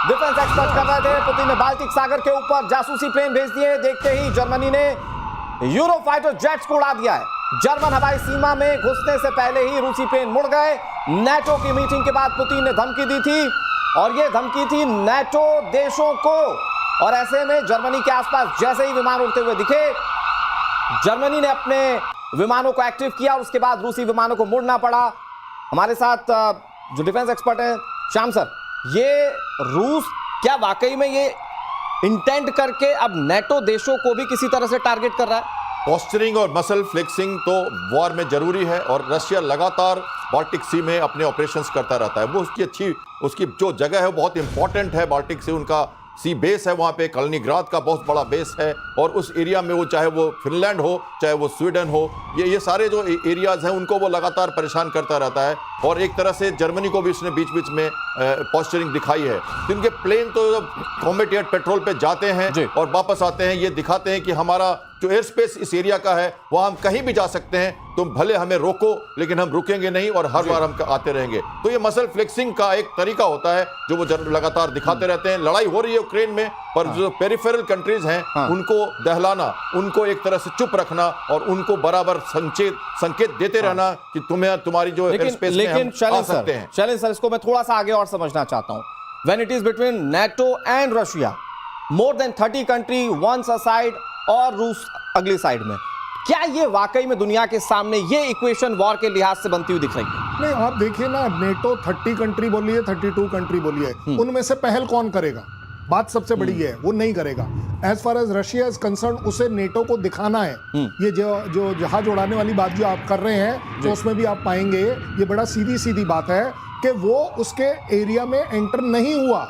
Defence expert कर रहे थे। पुतिन ने बाल्टिक सागर के ऊपर जासूसी प्लेन भेज दिए। देखते ही जर्मनी ने यूरोफाइटर जेट्स को उड़ा दिया है। जर्मन हवाई सीमा में घुसने से पहले ही रूसी प्लेन मुड़ गए। नेटो की मीटिंग के बाद पुतिन ने धमकी दी थी और यह धमकी थी नेटो देशों को। और ऐसे में जर्मनी के आसपास जैसे ही विमान उड़ते हुए दिखे, जर्मनी ने अपने विमानों को एक्टिव किया और उसके बाद रूसी विमानों को मुड़ना पड़ा। हमारे साथ जो डिफेंस एक्सपर्ट है श्याम सर, ये रूस क्या वाकई में ये इंटेंट करके अब नेटो देशों को भी किसी तरह से टारगेट कर रहा है? पोस्चरिंग और मसल फ्लेक्सिंग तो वॉर में जरूरी है और रशिया लगातार बाल्टिक सी में अपने ऑपरेशंस करता रहता है। वो उसकी जो जगह है वो बहुत इंपॉर्टेंट है। बाल्टिक सी उनका सी बेस है, वहाँ पे कलिनिंग्राड का बहुत बड़ा बेस है और उस एरिया में वो चाहे वो फिनलैंड हो चाहे वो स्वीडन हो, ये सारे जो एरियाज हैं उनको वो लगातार परेशान करता रहता है। और एक तरह से जर्मनी को भी उसने बीच बीच में पोस्चरिंग दिखाई है। तो इनके प्लेन तो कॉम्बैट एयर पेट्रोल पे जाते हैं और वापस आते हैं, ये दिखाते हैं कि हमारा जो एयर स्पेस इस एरिया का है वहाँ हम कहीं भी जा सकते हैं, तुम भले हमें रोको लेकिन हम रुकेंगे नहीं और हर बार हम आते रहेंगे। तो ये मसल फ्लेक्सिंग का एक तरीका होता है जो वो लगातार दिखाते रहते हैं। लड़ाई हो रही है यूक्रेन में, पर जो पेरिफेरल कंट्रीज हैं उनको दहलाना, उनको एक तरह से चुप रखना और उनको बराबर संकेत देते रहना कि तुम्हें तुम्हारी जो एयर स्पेस में हम आ सकते हैं। चलें सर, इसको मैं थोड़ा सा आगे और समझना चाहता हूं। When it is between NATO and Russia, more than 30 country once a side और रूस अगली साइड में, क्या ये वाकई में दुनिया के सामने ये इक्वेशन वॉर के लिहाज से बनती हुई दिख रही है? नहीं, आप देखिए ना, नेटो 30 कंट्री बोली है, 32 कंट्री बोली है, उनमें से पहल कौन करेगा? बात सबसे बड़ी है, वो नहीं करेगा। As far as Russia is concern, उसे नेटो को दिखाना है। ये जो जहाज उड़ाने वाली बात जो आप कर रहे हैं, तो उसमें भी आप पाएंगे ये बड़ा सीधी बात है कि वो उसके एरिया में एंटर नहीं हुआ।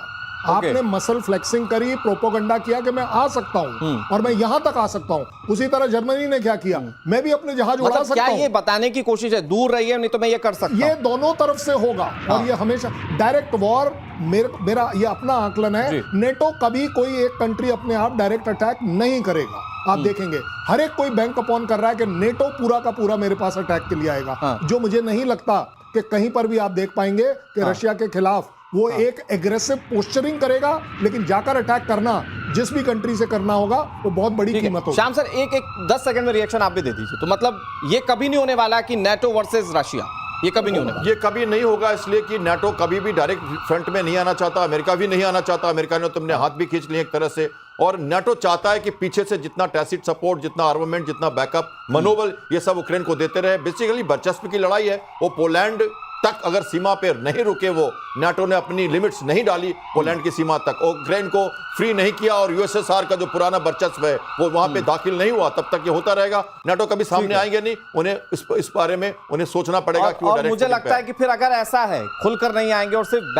आपने मसल फ्लेक्सिंग करी, प्रोपोगंडा किया कि मैं आ सकता हूं और मैं यहां तक आ सकता हूं। उसी तरह जर्मनी ने क्या किया, मैं भी अपने जहाज उड़ा सकता हूं। क्या ये बताने की कोशिश है दूर रहिए, नहीं तो मैं ये कर सकता हूं? ये दोनों तरफ से होगा और ये हमेशा डायरेक्ट वॉर, मेरा ये अपना आकलन है, नेटो कभी कोई एक कंट्री अपने आप डायरेक्ट अटैक नहीं करेगा। आप देखेंगे हर एक कोई बैंक अपॉन कर रहा है कि नेटो पूरा का पूरा मेरे पास अटैक के लिए आएगा, जो मुझे नहीं लगता कि कहीं पर भी आप देख पाएंगे कि रशिया के खिलाफ वो एक एग्रेसिव पोस्चरिंग करेगा। लेकिन जाकर अटैक करना जिस भी कंट्री से करना होगा वो बहुत बड़ी कीमत होगी। श्याम सर, एक 10 सेकंड में रिएक्शन आप भी दे दीजिए। तो मतलब ये कभी नहीं होने वाला कि नेटो वर्सेस रशिया, ये कभी नहीं होने वाला? ये कभी नहीं होगा, इसलिए कि नेटो कभी भी डायरेक्ट फ्रंट में नहीं आना चाहता, अमेरिका भी नहीं आना चाहता। अमेरिका ने तुमने हाथ भी खींच लिए एक तरह से, और नेटो चाहता है कि पीछे से जितना टैसिट सपोर्ट, जितना आर्मामेंट, जितना बैकअप, मनोबल, ये सब यूक्रेन को देते रहे। बेसिकली वर्चस्व की लड़ाई है। वो पोलैंड तक अगर सीमा पे नहीं रुके, वो नाटो ने अपनी लिमिट्स नहीं डाली पोलैंड की सीमा तक, यूक्रेन को फ्री नहीं किया और यूएसएसआर का जो पुराना वर्चस्व है वो वहां पे दाखिल नहीं हुआ, तब तक ये होता रहेगा। नाटो कभी सामने आएंगे नहीं, उन्हें इस बारे में उन्हें सोचना पड़ेगा कि और मुझे लगता है कि फिर अगर ऐसा है खुलकर नहीं आएंगे और सिर्फ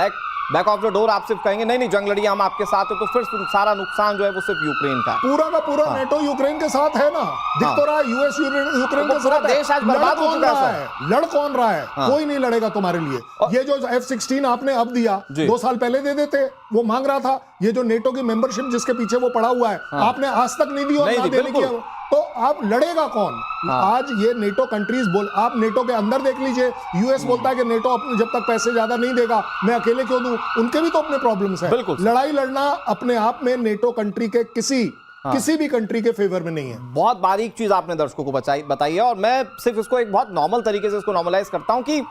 बैक ऑफ द डोर आप सिर्फ कहेंगे नहीं जंग लड़िए हम आपके साथ है, तो फिर सारा नुकसान जो है वो सिर्फ यूक्रेन का है। पूरा का पूरा नेटो यूक्रेन के साथ है ना, दिख तो रहा है। यूएस यूक्रेन के साथ देश आज बर्बाद हो चुका है। लड़ कौन रहा है? कोई नहीं लड़ेगा तुम्हारे लिए। ये जो F-16 आपने अब दिया, 2 साल पहले दे देते, वो मांग रहा था। ये जो नेटो की मेंबरशिप जिसके पीछे वो पड़ा हुआ है, आपने आज तक नहीं दी और ना देने की, तो आप लड़ेगा कौन? आज ये नेटो कंट्रीज आप नेटो के अंदर देख लीजिए, यूएस बोलता है कि नेटो अपने जब तक पैसे ज्यादा नहीं देगा मैं अकेले क्यों दूं? उनके भी तो अपने प्रॉब्लम्स हैं। लड़ाई लड़ना अपने आप में नेटो कंट्री के किसी भी कंट्री के फेवर में नहीं है। बहुत बारीक चीज आपने दर्शकों को बताई है और मैं सिर्फ इसको एक बहुत नॉर्मल तरीके से इसको नॉर्मलाइज करता हूं कि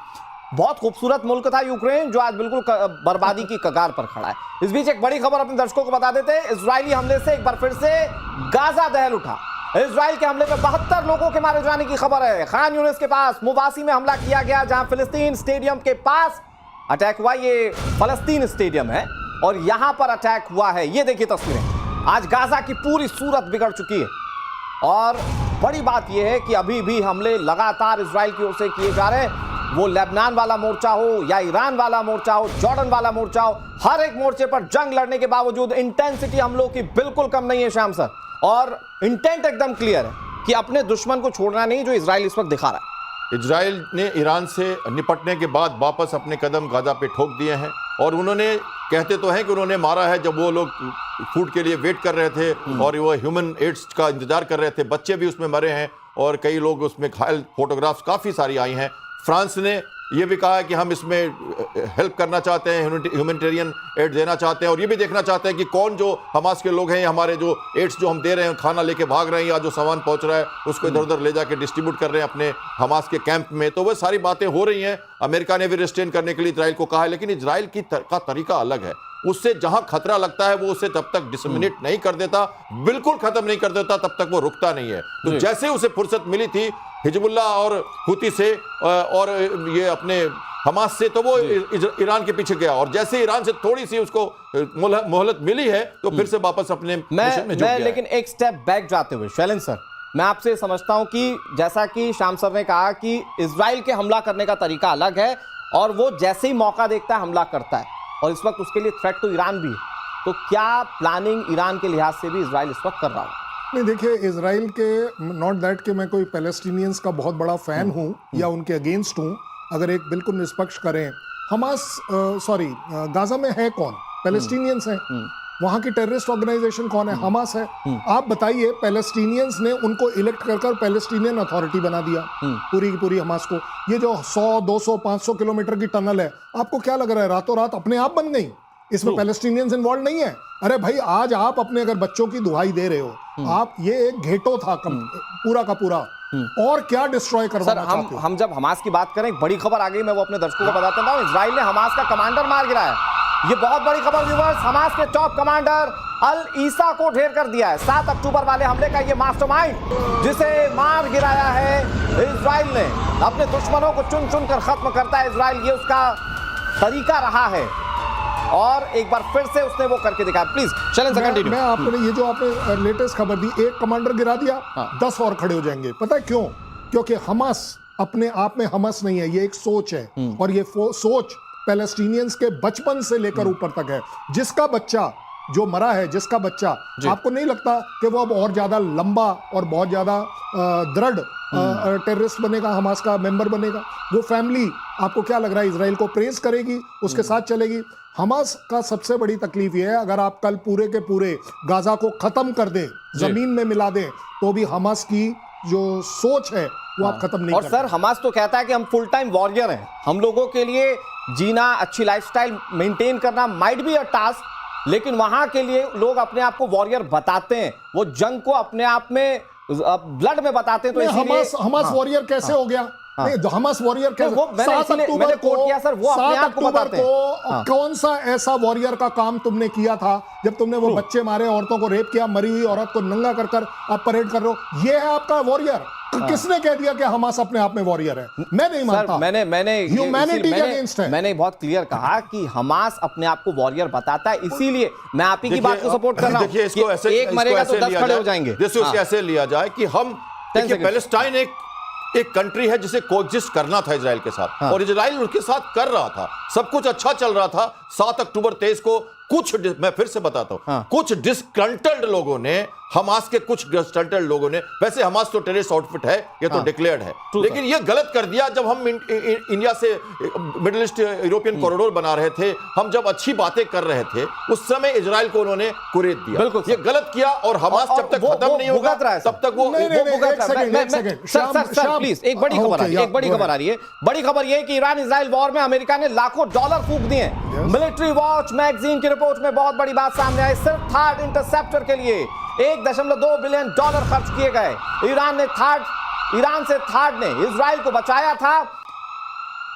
बहुत खूबसूरत मुल्क था यूक्रेन जो आज बिल्कुल बर्बादी की कगार पर खड़ा है। इस बीच एक बड़ी खबर अपने दर्शकों को बता देते हैं। इजरायली हमले से एक बार फिर से गाजा दहल उठा। इजराइल के हमले में 72 लोगों के मारे जाने की खबर है। खान यूनिस के पास मुवासी में हमला किया गया, जहां फिलिस्तीन स्टेडियम के पास अटैक हुआ। ये फलस्तीन स्टेडियम है और यहां पर अटैक हुआ है। ये देखिए तस्वीरें। आज गाजा की पूरी सूरत बिगड़ चुकी है और बड़ी बात यह है कि अभी भी हमले लगातार इजराइल की ओर से किए जा रहे हैं। वो लेबनान वाला मोर्चा हो या ईरान वाला मोर्चा हो, जॉर्डन वाला मोर्चा हो, हर एक मोर्चे पर जंग लड़ने के बावजूद इंटेंसिटी हमलों की बिल्कुल कम नहीं है श्याम सर। और इंटेंट एकदम क्लियर है कि अपने दुश्मन को छोड़ना नहीं, जो इजराइल इस वक्त दिखा रहा है। इजराइल ने ईरान से निपटने के बाद वापस अपने कदम गाजा पे ठोक दिए हैं और उन्होंने कहते तो हैं कि उन्होंने मारा है जब वो लोग फूड के लिए वेट कर रहे थे और वो ह्यूमन एड्स का इंतजार कर रहे थे। बच्चे भी उसमें मरे हैं और कई लोग उसमें घायल, फोटोग्राफ्स काफ़ी सारी आई हैं। फ्रांस ने ये भी कहा है कि हम इसमें हेल्प करना चाहते हैं, ह्यूमैनिटेरियन एड देना चाहते हैं, और ये भी देखना चाहते हैं कि कौन जो हमास के लोग हैं, हमारे जो एड्स जो हम दे रहे हैं, खाना लेके भाग रहे हैं या जो सामान पहुंच रहा है उसको इधर उधर ले जाके डिस्ट्रीब्यूट कर रहे हैं अपने हमास के कैंप में। तो वह सारी बातें हो रही हैं। अमेरिका ने भी रिस्ट्रेन करने के लिए इजराइल को कहा है, लेकिन इजराइल का तरीका अलग है। उससे जहां खतरा लगता है वो उसे तब तक डिसमिनेट नहीं कर देता, बिल्कुल खत्म नहीं कर देता, तब तक वो रुकता नहीं है। तो जैसे उसे फुर्सत मिली थी हिजबुल्लाह और हुती से और ये अपने हमास से, तो वो ईरान के पीछे गया, और जैसे ईरान से थोड़ी सी उसको मोहलत मिली है तो फिर से वापस अपने मिशन में जुट गया। लेकिन एक स्टेप बैक जाते हुए शैलेंद्र सर, मैं आपसे समझता हूं कि जैसा कि श्याम सर ने कहा कि इजराइल के हमला करने का तरीका अलग है और वो जैसे ही मौका देखता है हमला करता है, और इस वक्त उसके लिए थ्रेट तो ईरान भी है। तो क्या प्लानिंग ईरान के लिहाज से भी इजराइल इस वक्त कर रहा है? नहीं, देखिए, इजराइल के नॉट दैट कि मैं कोई पैलेस्टीनियंस का बहुत बड़ा फैन हूं या उनके अगेंस्ट हूं। अगर एक बिल्कुल निष्पक्ष करें, हमास गाजा में है कौन? पैलेस्टीनियंस हैं। वहां की टेररिस्ट ऑर्गेनाइजेशन कौन है? हमास है। आप बताइए, पैलेस्टीनियंस ने उनको इलेक्ट कर पैलेस्टीनियन अथॉरिटी बना दिया पूरी की पूरी हमास को। ये जो 100, 200, 500 किलोमीटर की टनल है, आपको क्या लग रहा है रातों रात अपने आप बन गई? इसमें पैलेस्टीनियंस इन्वॉल्व नहीं है। अरे भाई, आज आप अपने अगर बच्चों की दुहाई दे रहे हो, आप ये एक घेटो था पूरा का पूरा, और क्या डिस्ट्रॉय करवाना चाहते हो? हम जब हमास की बात करें, बड़ी खबर आ गई, मैं वो अपने दर्शकों को बताता हूं। इजराइल ने हमास का कमांडर मार गिराया। ये बहुत बड़ी खबर व्यूअर्स, हमास के टॉप कमांडर अल ईसा को ढेर कर दिया है। 7 अक्टूबर वाले हमले का ये मास्टरमाइंड जिसे मार गिराया है इजराइल ने। अपने दुश्मनों को चुन चुन कर खत्म करता है इजराइल, ये उसका तरीका रहा है, और एक बार फिर से उसने वो करके दिखाया। प्लीज चलें, कंटिन्यू। मैं आपने ये जो आपने लेटेस्ट खबर दी, एक कमांडर गिरा दिया, 10 और खड़े हो जाएंगे। पता है क्यों? क्योंकि हमास अपने आप में हमास नहीं है, ये एक सोच है, और ये सोच पैलेस्टीनियंस के बचपन से लेकर ऊपर तक है। जिसका बच्चा जो मरा है, जिसका बच्चा, आपको नहीं लगता कि वो अब और ज्यादा लंबा और बहुत ज्यादा दृढ़ टेररिस्ट बनेगा, हमास का मेंबर बनेगा? वो फैमिली, आपको क्या लग रहा है, इजराइल को प्रेज करेगी, उसके साथ चलेगी? हमास का सबसे बड़ी तकलीफ यह है, अगर आप कल पूरे के पूरे गाजा को खत्म कर दें, जमीन में मिला दें, तो भी हमास की जो सोच है वो आप खत्म नहीं और कर सर, हमास तो कहता है कि हम फुल टाइम वॉरियर हैं, हम लोगों के लिए जीना, अच्छी लाइफस्टाइल मेंटेन करना माइट बी अ टास्क, लेकिन वहां के लिए लोग अपने आप को वॉरियर बताते हैं, वो जंग को अपने आप में ब्लड में बताते हैं। तो इसीलिए हमास वॉरियर कैसे हो गया? नहीं, हमास वॉरियर कैसे? 7 अक्टूबर को, वो अपने आप को बताते हैं। कौन सा ऐसा वॉरियर का काम तुमने किया था जब तुमने वो बच्चे मारे, औरतों को रेप किया, मरी हुई औरत को नंगा कर आप परेड कर रहे हो? ये है आपका वॉरियर? किसने कह दिया कि हमास अपने आप में वॉरियर है? मैं नहीं मानता। मैंने ह्यूमैनिटी के अगेंस्ट है। मैंने बहुत क्लियर कहा कि हमास अपने आप को वॉरियर बताता है, इसीलिए मैं आप ही की बात को सपोर्ट कर रहा हूं। देखिए, इसको ऐसे एक मरेगा तो 10 खड़े हो जाएंगे। जैसे ऐसे लिया जाए कि हम, देखिए, पैलेस्टाइन एक कंट्री है जिसे कोएग्जिस्ट करना था इजराइल के साथ, और इजराइल उसके साथ कर रहा था, सब कुछ अच्छा चल रहा था। 7 अक्टूबर 23 को मैं फिर से बताता हूं, कुछ डिस्कंटल्ड लोगों ने, हमास के कुछ डिस्कंटल्ड लोगों ने, वैसे हमास तो टेररिस्ट आउटफिट है, ये तो डिक्लेयर्ड है, लेकिन ये गलत कर दिया जब हम इंडिया से मिडिल ईस्ट यूरोपियन कॉरिडोर बना रहे थे, हम जब अच्छी बातें कर रहे थे, उस समय इजराइल को उन्होंने कुरेद दिया। ये गलत किया, और हमास जब तक खत्म नहीं होगा तब तक वो सर प्लीज, एक बड़ी खबर आ रही है, एक बड़ी खबर आ रही है। बड़ी खबर यह है कि ईरान इजराइल वॉर में अमेरिका ने लाखों डॉलर फूंक दिए। मिलिट्री वॉच मैगजीन की रिपोर्ट में बहुत बड़ी बात सामने आई। सिर्फ थर्ड इंटरसेप्टर के लिए $1.2 बिलियन खर्च किए गए। ईरान से थर्ड ने इजराइल को बचाया था,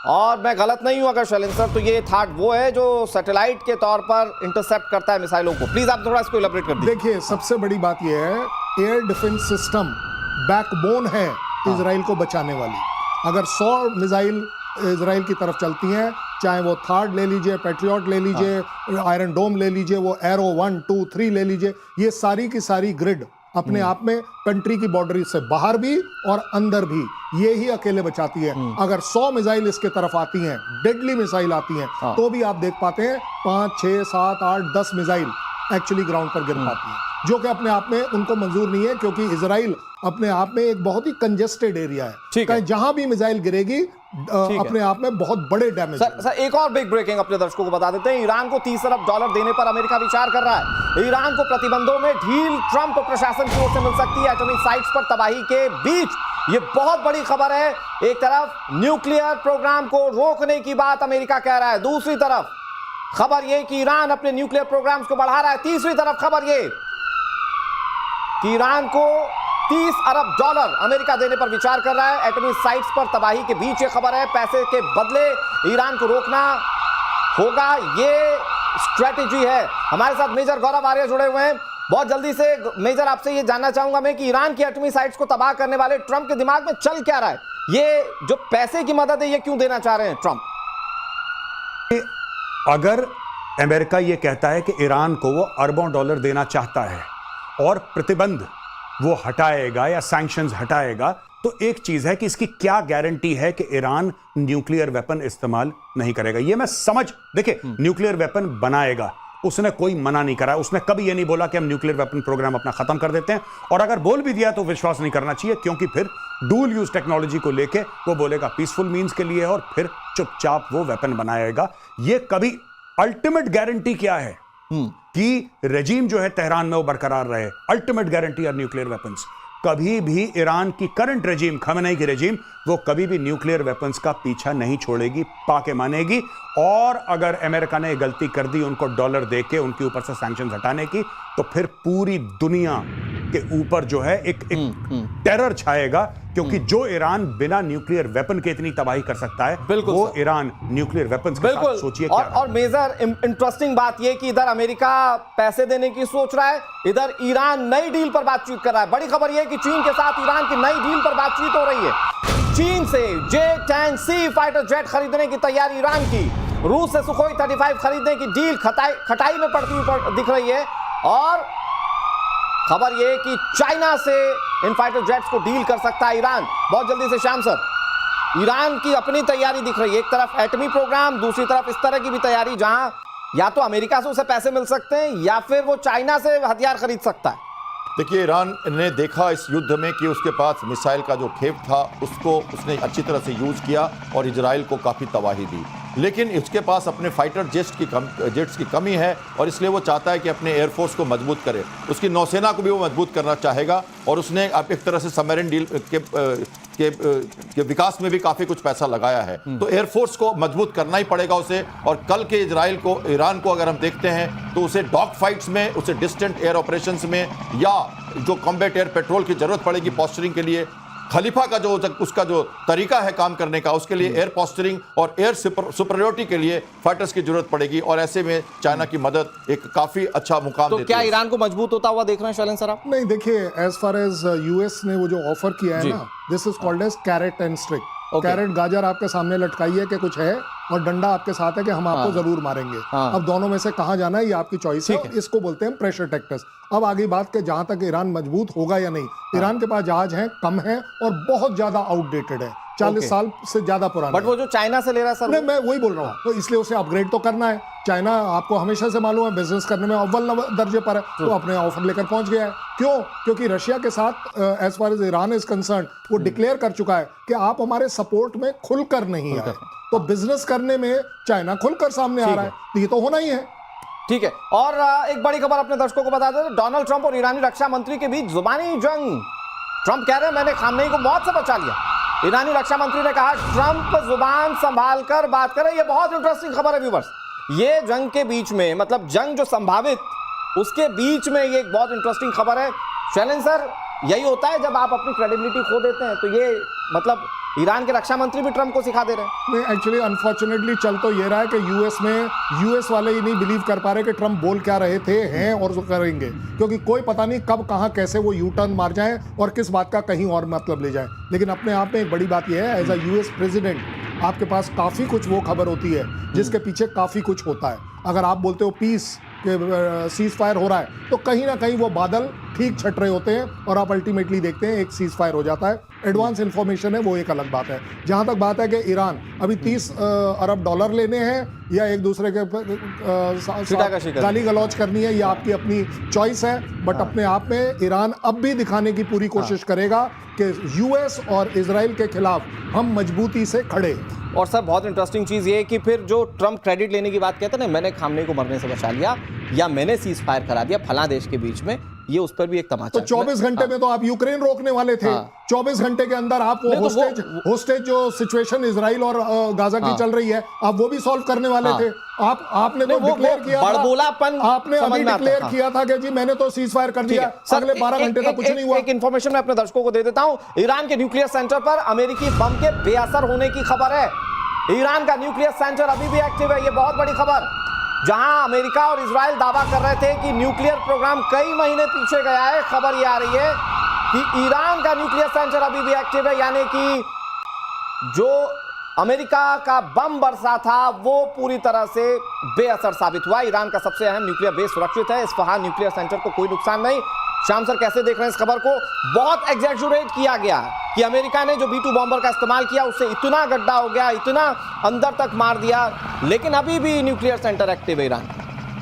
और मैं गलत नहीं हूं अगर शैलेंद्र सर, तो ये थर्ड वो है जो सैटेलाइट के तौर पर इंटरसेप्ट करता है मिसाइलों को। प्लीज आप थोड़ा इसको इलैबोरेट कर दीजिए। देखिए, सबसे बड़ी बात यह है, एयर डिफेंस सिस्टम बैकबोन है इजराइल को बचाने वाली। अगर 100 मिसाइल इजराइल की तरफ चलती हैं, चाहे वो थर्ड ले लीजिए, पैट्रियट ले लीजिए, आयरन डोम ले लीजिए, वो एरो 1, 2, 3 ले लीजिए, ये सारी की सारी ग्रिड अपने आप में कंट्री की बाउंड्री से बाहर भी और अंदर भी ये ही अकेले बचाती है। अगर 100 मिसाइल इसके तरफ आती हैं, डेडली मिसाइल आती हैं, तो भी आप देख पाते हैं 5, 6, 7, 8, 10 मिसाइल एक्चुअली ग्राउंड पर गिर पाती हैं, जो कि अपने आप में उनको मंजूर नहीं है, क्योंकि इजराइल अपने आप में एक बहुत ही कंजेस्टेड एरिया है। कहीं जहां भी मिसाइल गिरेगी अपने आप में बहुत बड़े डैमेज। सर एक और बिग ब्रेकिंग अपने दर्शकों को बता देते हैं। ईरान को $30 अरब देने पर अमेरिका विचार कर रहा है। ईरान को प्रतिबंधों में ढील ट्रंप प्रशासन की ओर से मिल सकती है। एटॉमिक साइट्स पर तबाही के बीच ये बहुत बड़ी खबर है। एक तरफ न्यूक्लियर प्रोग्राम को रोकने की बात अमेरिका कह रहा है, दूसरी तरफ खबर ये कि ईरान अपने न्यूक्लियर प्रोग्राम्स को बढ़ा रहा है, तीसरी तरफ खबर ये कि ईरान को $30 अरब अमेरिका देने पर विचार कर रहा है। एटमी साइट्स पर तबाही के बीच ये खबर है, पैसे के बदले ईरान को रोकना होगा, ये स्ट्रेटेजी है। हमारे साथ मेजर गौरव आर्य जुड़े हुए हैं। बहुत जल्दी से मेजर आपसे ये जानना चाहूंगा मैं कि ईरान की एटमी साइट्स को तबाह करने वाले ट्रंप के दिमाग में चल क्या रहा है? ये जो पैसे की मदद है ये क्यों देना चाह रहे हैं ट्रंप? अगर अमेरिका ये कहता है कि ईरान को वो अरबों डॉलर देना चाहता है और प्रतिबंध वो हटाएगा या सैंक्शंस हटाएगा, तो एक चीज है कि इसकी क्या गारंटी है कि ईरान न्यूक्लियर वेपन इस्तेमाल नहीं करेगा। ये मैं देखिए, न्यूक्लियर वेपन बनाएगा, उसने कोई मना नहीं करा, उसने कभी ये नहीं बोला कि हम न्यूक्लियर वेपन प्रोग्राम अपना खत्म कर देते हैं। और अगर बोल भी दिया तो विश्वास नहीं करना चाहिए, क्योंकि फिर डुअल यूज टेक्नोलॉजी को लेके वो बोलेगा पीसफुल मीन्स के लिए और फिर चुपचाप वो वेपन बनाएगा। ये कभी अल्टीमेट गारंटी क्या है कि रेजीम जो है तेहरान में वो बरकरार रहे, ultimate guarantee are nuclear weapons. कभी भी ईरान की करंट रेजीम, खमेनेई की रेजीम, वो कभी भी न्यूक्लियर वेपन्स का पीछा नहीं छोड़ेगी, पाके मानेगी। और अगर अमेरिका ने गलती कर दी उनको डॉलर देके उनके ऊपर से सैंक्शंस हटाने की, तो फिर पूरी दुनिया के ऊपर जो है एक टेरर छाएगा, क्योंकि जो ईरान बिना न्यूक्लियर वेपन के इतनी तबाही कर सकता है, वो ईरान न्यूक्लियर वेपन्स के साथ सोचिए क्या। और मेजर इंटरेस्टिंग बात यह कि इधर अमेरिका पैसे देने की सोच रहा है, इधर ईरान नई डील पर बातचीत कर रहा है। बड़ी खबर यह कि चीन के साथ ईरान की नई डील पर बातचीत हो रही है। चीन से J-10C फाइटर जेट खरीदने की तैयारी ईरान की, रूस से सुखोई 35 खरीदने की डील खटाई में पड़ती हुई दिख रही है। और खबर यह कि चाइना से इन फाइटर जेट्स को डील कर सकता है ईरान बहुत जल्दी से। श्याम सर, ईरान की अपनी तैयारी दिख रही है, एक तरफ एटमी प्रोग्राम, दूसरी तरफ इस तरह की भी तैयारी जहां या तो अमेरिका से उसे पैसे मिल सकते हैं या फिर वो चाइना से हथियार खरीद सकता है। देखिए, ईरान ने देखा इस युद्ध में कि उसके पास मिसाइल का जो खेप था उसको उसने अच्छी तरह से यूज किया और इजराइल को काफ़ी तबाही दी, लेकिन इसके पास अपने फाइटर जेट्स की कमी है और इसलिए वो चाहता है कि अपने एयरफोर्स को मजबूत करे, उसकी नौसेना को भी वो मजबूत करना चाहेगा। और उसने अब एक तरह से सबमरीन डील के विकास में भी काफ़ी कुछ पैसा लगाया है, तो एयरफोर्स को मजबूत करना ही पड़ेगा उसे। और कल के ईरान को अगर हम देखते हैं तो उसे डॉग फाइट्स में, उसे डिस्टेंट एयर ऑपरेशंस में, या जो कॉम्बैट एयर पेट्रोल की जरूरत पड़ेगी पोस्चरिंग के लिए, खलीफा का जो उसका जो तरीका है काम करने का, उसके लिए एयर पोस्चरिंग और एयर सुपरियोरिटी के लिए फाइटर्स की जरूरत पड़ेगी। और ऐसे में चाइना की मदद एक काफी अच्छा मुकाम तो देती क्या है। ईरान को मजबूत होता हुआ देख रहे हैं शैलेंद्र सर आप? नहीं, देखिए, एज फार एज यूएस ने वो जो ऑफर किया है ना, this is called as carrot and stick. Carrot गाजर आपके सामने लटकाई है कि कुछ है, और डंडा आपके साथ है कि हम आपको जरूर मारेंगे। अब दोनों में से कहां जाना है ये आपकी चॉइस है। इसको बोलते हैं प्रेशर टेक्टिक्स। अब आगे बात के जहां तक ईरान मजबूत होगा या नहीं, ईरान के पास जहाज हैं, कम है और बहुत ज्यादा आउटडेटेड है, 40 साल से ज्यादा पुराना। बट वो जो चाइना से ले रहा है सर, मैं वही बोल रहा हूँ, तो इसलिए उसे अपग्रेड तो करना है। चाइना आपको हमेशा से मालूम है बिजनेस करने में अव्वल दर्जे पर है, तो अपने ऑफर लेकर पहुंच गया है। क्यों? क्योंकि रशिया के साथ as far as Iran is concern, वो डिक्लेयर कर चुका है कि आप हमारे सपोर्ट में खुलकर नहीं आए, तो बिजनेस करने में चाइना खुलकर सामने आ रहा है, तो ये तो होना ही है। ठीक है। और एक बड़ी खबर अपने दर्शकों को बता दें, डोनाल्ड ट्रंप और ईरानी रक्षा मंत्री के बीच जुबानी जंग। ट्रंप कह रहे हैं मैंने खामनेई को मौत से बचा लिया। ईरानी रक्षा मंत्री ने कहा ट्रंप जुबान संभाल कर बात करें। ये बहुत इंटरेस्टिंग खबर है व्यूअर्स। ये जंग के बीच में, मतलब जंग जो संभावित, उसके बीच में ये एक बहुत इंटरेस्टिंग खबर है। शैलेंद्र सर, यही होता है जब आप अपनी क्रेडिबिलिटी खो देते हैं, तो ये मतलब ईरान के रक्षा मंत्री भी ट्रंप को सिखा दे रहे हैं। नहीं, एक्चुअली अनफॉर्चुनेटली चल तो ये रहा है कि यूएस वाले ही नहीं बिलीव कर पा रहे कि ट्रंप बोल क्या रहे थे, हैं और जो करेंगे, क्योंकि कोई पता नहीं कब कहां कैसे वो यू टर्न मार जाए और किस बात का कहीं और मतलब ले जाए। लेकिन अपने आप में एक बड़ी बात यह है, एज अ यूएस प्रेसिडेंट आपके पास काफ़ी कुछ वो खबर होती है जिसके पीछे काफ़ी कुछ होता है। अगर आप बोलते हो पीस सीज फायर हो रहा है, तो कहीं ना कहीं वो बादल ठीक छट रहे होते हैं और आप अल्टीमेटली देखते हैं एक सीज फायर हो जाता है। एडवांस इंफॉर्मेशन है, वो एक अलग बात है। जहां तक बात है कि ईरान अभी $30 अरब लेने हैं या एक दूसरे के गाली गलौज करनी है, ये आपकी अपनी चॉइस है। बट अपने आप में ईरान अब भी दिखाने की पूरी कोशिश करेगा कि यूएस और इजराइल के खिलाफ हम मजबूती से खड़े। और सर, बहुत इंटरेस्टिंग चीज़ ये है कि फिर जो ट्रंप क्रेडिट लेने की बात कहते हैं ना, मैंने खामनेई को मरने से बचा लिया या मैंने सीज फायर करा दिया फला देश के बीच में, ये उस पर भी एक तमाचा तो 24 घंटे में तो आप यूक्रेन रोकने वाले थे। 24 घंटे के अंदर आप वो होस्टेज जो सिचुएशन इजराइल और गाजा की चल रही है, आप वो भी सॉल्व करने वाले थे। आपने तो डिक्लेयर किया था, आपने अभी डिक्लेयर किया था कि जी मैंने तो सीज फायर कर दिया, अगले 12 घंटे तक कुछ नहीं हुआ। एक इंफॉर्मेशन मैं अपने दर्शकों को दे देता हूं। ईरान के न्यूक्लियर सेंटर पर अमेरिकी बम के बेअसर होने की खबर है। ईरान का न्यूक्लियर सेंटर अभी भी एक्टिव है, ये बहुत बड़ी खबर। जहां अमेरिका और इजराइल दावा कर रहे थे कि न्यूक्लियर प्रोग्राम कई महीने पीछे गया है, खबर ये आ रही है कि ईरान का न्यूक्लियर सेंटर अभी भी एक्टिव है, यानी कि जो अमेरिका का बम बरसा था वो पूरी तरह से बेअसर साबित हुआ। ईरान का सबसे अहम न्यूक्लियर बेस सुरक्षित है, इस्फहान न्यूक्लियर सेंटर को कोई नुकसान नहीं। श्याम सर कैसे देख रहे हैं इस खबर को? बहुत एग्जैजुरेट किया गया कि अमेरिका ने जो B-2 बॉम्बर का इस्तेमाल किया उससे इतना गड्ढा हो गया, इतना अंदर तक मार दिया, लेकिन अभी भी न्यूक्लियर सेंटर एक्टिव है ईरान।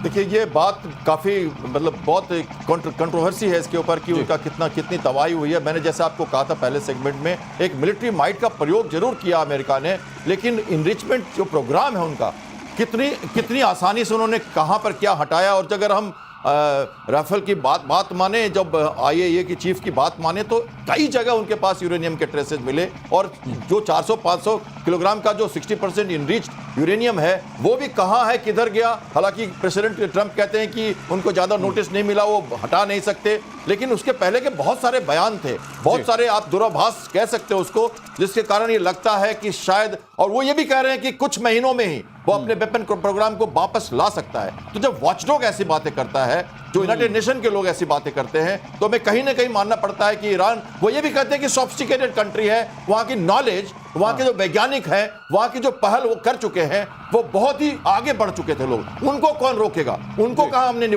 देखिए ये बात काफ़ी मतलब बहुत कंट्रोवर्सी है इसके ऊपर कि उनका कितनी तबाही हुई है। मैंने जैसे आपको कहा था पहले सेगमेंट में, एक मिलिट्री माइट का प्रयोग जरूर किया अमेरिका ने, लेकिन इनरिचमेंट जो प्रोग्राम है उनका कितनी आसानी से उन्होंने कहाँ पर क्या हटाया। और अगर हम राफेल की बात माने, जब IAEA की चीफ की बात माने, तो कई जगह उनके पास यूरेनियम के ट्रेसेस मिले। और जो 400-500 किलोग्राम का जो 60% इनरिच्ड यूरेनियम है वो भी कहाँ है, किधर गया। हालांकि प्रेसिडेंट ट्रंप कहते हैं कि उनको ज़्यादा नोटिस नहीं मिला, वो हटा नहीं सकते, लेकिन उसके पहले के बहुत सारे बयान थे, बहुत सारे आप दूराभास कह सकते हो उसको, जिसके कारण ये लगता है कि शायद, और वो ये भी कह रहे हैं कि कुछ महीनों में ही वो अपने वेपन प्रोग्राम को वापस ला सकता है। तो जब वॉचडॉग ऐसी बातें करता है, जो यूनाइटेड नेशन के लोग ऐसी बातें करते हैं, तो हमें कहीं ना कहीं मानना पड़ता है कि ईरान, वो ये भी कहते हैं कि सोफिस्टिकेटेड कंट्री है, वहां की नॉलेज, वहां के जो वैज्ञानिक हैं, वहां की जो पहल वो कर चुके हैं, वो बहुत ही आगे बढ़ चुके थे लोग। उनको कौन रोकेगा? उनको कहां हमने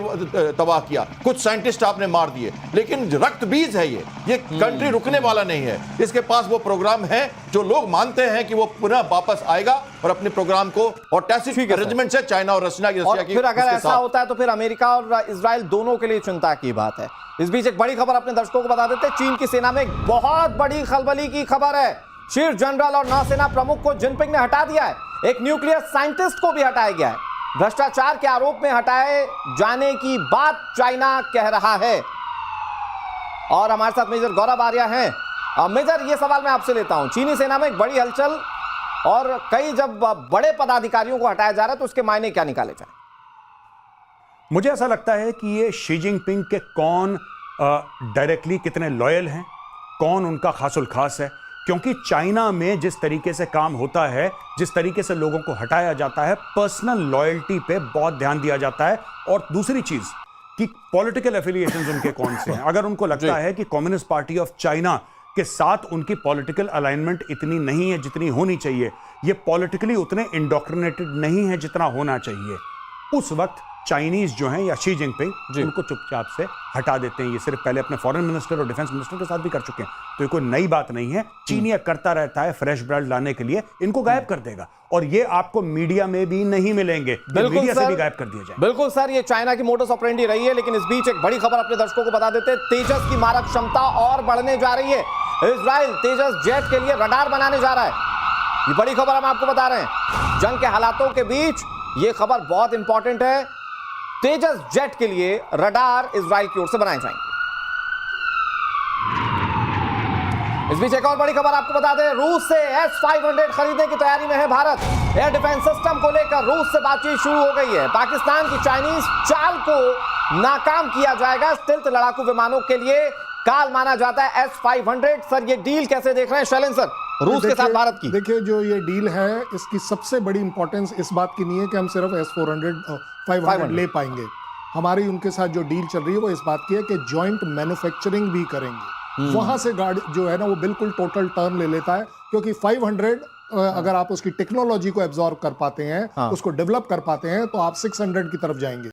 तबाह किया? कुछ साइंटिस्ट आपने मार दिए, लेकिन रक्त बीज है ये कंट्री रुकने वाला नहीं है। इसके पास वो प्रोग्राम है जो लोग मानते हैं कि वो पुनः वापस आएगा और अपने प्रोग्राम को, और टैसिट अरेंजमेंट से चाइना और रशिया की फिर अगर ऐसा होता है तो फिर अमेरिका और इजराइल दोनों के लिए चिंता की बात है। इस बीच एक बड़ी खबर अपने दर्शकों को बता देते हैं। चीन की सेना में एक बहुत बड़ी खलबली की खबर है। शीर्ष जनरल और नौसेना प्रमुख को जिनपिंग ने हटा दिया है। एक न्यूक्लियर साइंटिस्ट को भी हटाया गया है। भ्रष्टाचार के आरोप में हटाए जाने की बात चाइना कह रहा है। और हमारे साथ मेजर गौरव आर्या हैं। मेजर, ये सवाल मैं आपसे लेता हूं, चीनी सेना में एक बड़ी हलचल और कई जब बड़े पदाधिकारियों को हटाया जा रहा है तो उसके मायने क्या निकाले जाए? मुझे ऐसा लगता है कि ये शी जिनपिंग के कौन डायरेक्टली कितने लॉयल हैं, कौन उनका खासुल खास है, क्योंकि चाइना में जिस तरीके से काम होता है, जिस तरीके से लोगों को हटाया जाता है, पर्सनल लॉयल्टी पे बहुत ध्यान दिया जाता है। और दूसरी चीज कि पॉलिटिकल एफिलिएशंस उनके कौन से हैं। अगर उनको लगता है कि कम्युनिस्ट पार्टी ऑफ चाइना के साथ उनकी पॉलिटिकल अलाइनमेंट इतनी नहीं है जितनी होनी चाहिए, ये पॉलिटिकली उतने इंडोक्ट्रिनेटेड नहीं है जितना होना चाहिए, उस वक्त चाइनीज जो हैं या शी जिनपिंग उनको चुपचाप से हटा देते हैं। ये सिर्फ पहले अपने फॉरेन मिनिस्टर और डिफेंस मिनिस्टर के साथ भी कर चुके हैं, तो ये कोई नई बात नहीं है। चीन ये करता रहता है फ्रेश ब्लड लाने के लिए, इनको गायब कर देगा। और ये आपको मीडिया में भी नहीं मिलेंगे, मीडिया से भी गायब कर दिया जाए। बिल्कुल सर, ये चाइना की मोडस ऑपरेंडी रही है। लेकिन इस बीच एक बड़ी खबर अपने दर्शकों को बता देते हैं। तेजस की मारक क्षमता और बढ़ने जा रही है। इजराइल तेजस जेट के लिए रडार बनाने जा रहा है। ये बड़ी खबर हम आपको बता रहे हैं। जंग के हालातों के बीच ये खबर बहुत इंपॉर्टेंट है। तेजस जेट के लिए रडार इजराइल की ओर से बनाए जाएंगे। इस बीच एक और बड़ी खबर आपको बता दें। रूस से S-500 खरीदने की तैयारी में है भारत। एयर डिफेंस सिस्टम को लेकर रूस से बातचीत शुरू हो गई है। पाकिस्तान की चाइनीज चाल को नाकाम किया जाएगा। स्टिल्थ लड़ाकू विमानों के लिए काल माना जाता है S-500। सर, ये डील कैसे देख रहे हैं शैलेंद्र सर, रूस के साथ भारत की? देखिए, जो ये डील है इसकी सबसे बड़ी इंपॉर्टेंस इस बात की नहीं है कि हम सिर्फ S-500 ले पाएंगे। हमारी उनके साथ जो डील चल रही है वो इस बात की है कि जॉइंट मैन्युफैक्चरिंग भी करेंगे। वहां से गाड़ी जो है ना वो बिल्कुल टोटल टर्न ले लेता है, क्योंकि 500 अगर आप उसकी टेक्नोलॉजी को एब्जॉर्ब कर पाते हैं, उसको डेवलप कर पाते हैं, तो आप 600 की तरफ जाएंगे।